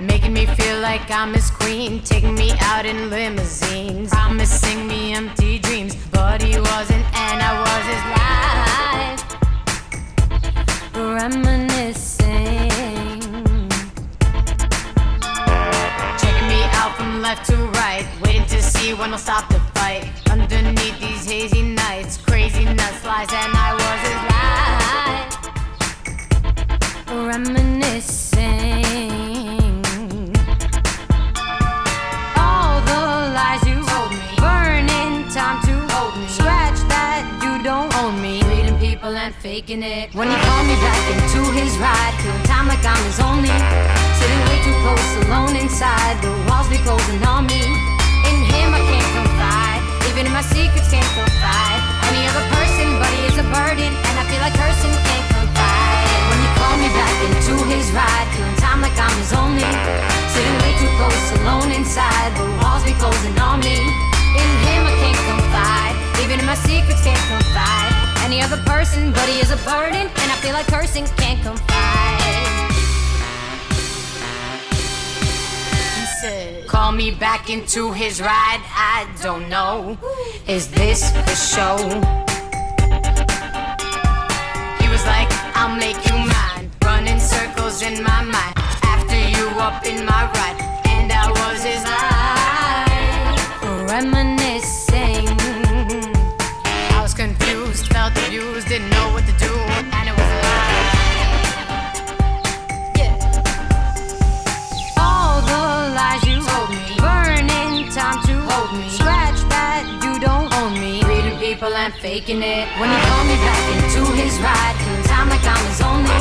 Making me feel like I'm his queen, taking me out in limousines, promising me empty dreams, but he wasn't and I was his life. Reminiscing, checking me out from left to right, waiting to see when I'll stop the fight. Underneath these hazy nights, crazy nuts lies, and I was his life. Reminiscing. Time to hold me, scratch that you don't own me, reading people and faking it. When he called me back into his ride, feeling time like I'm his only, sitting way too close, alone inside, the walls be closing on me. In him I can't confide, even in my secrets can't confide. Any other person, but he is a burden, and I feel like cursing, can't confide. When he called me back into his ride, feeling time like I'm his only, sitting way too close, alone inside, the walls be closing on me. In him I can't confide, even in my secrets can't confide. Any other person, but he is a burden, and I feel like cursing, can't confide. He said, call me back into his ride, I don't know, is this the show? He was like, I'll make you mine, running circles in my mind, after you up in my ride, and I was his eye. Reminiscing, I was confused, felt abused, didn't know what to do, and it was a lie. Yeah. All the lies you told me, burning time to hold me, scratch that you don't own me, reading people and faking it. When he called me back into his ride, feeling time like I'm his only,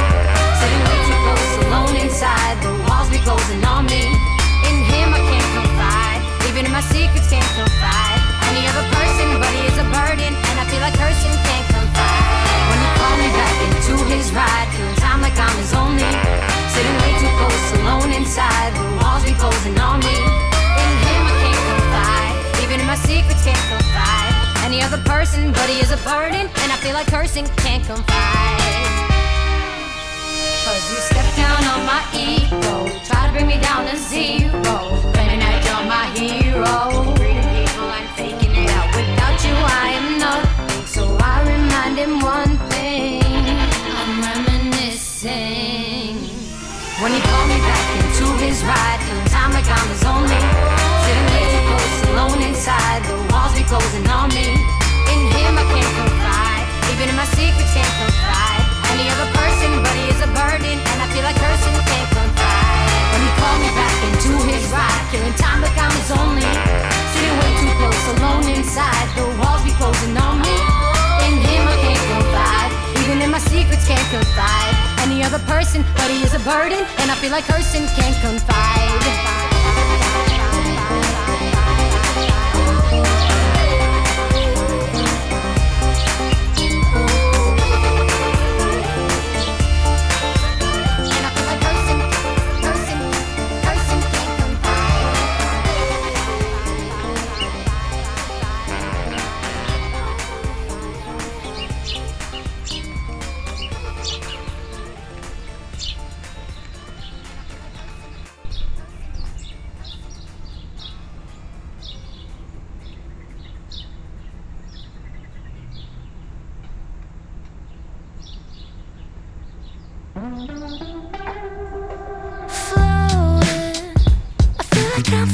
sitting way too close, alone inside, the walls be closing on me. In him I can't confide, even in my secrets can't confide. Any other person, but he is a burden, and I feel like cursing, can't confide. When he called me back into his ride, feeling time like I'm his only, sitting way too close, alone inside, the walls be closing on me. In him I can't confide, even in my secrets can't confide. Any other person, but he is a burden, and I feel like cursing, can't confide. Cause you stepped down on my ego, try to bring me down to zero, claiming that you're my hero, reading people and faking it out. Without you I am nothing, so I remind him one thing, I'm reminiscing. When he called me back into his ride, feeling time like I'm his only, sitting way too close, alone inside, the walls be closing on me. In him I can't confide, even in my secrets can't confide. Any other person, but he is a burden, and I feel like cursing, can't confide. When he called me back into his ride, killing time like I'm his only, sitting way too close, alone inside, the walls be closing on me. In him I can't confide, even in my secrets can't confide. Any other person, but he is a burden, and I feel like cursing, can't confide. Floating, I feel like I'm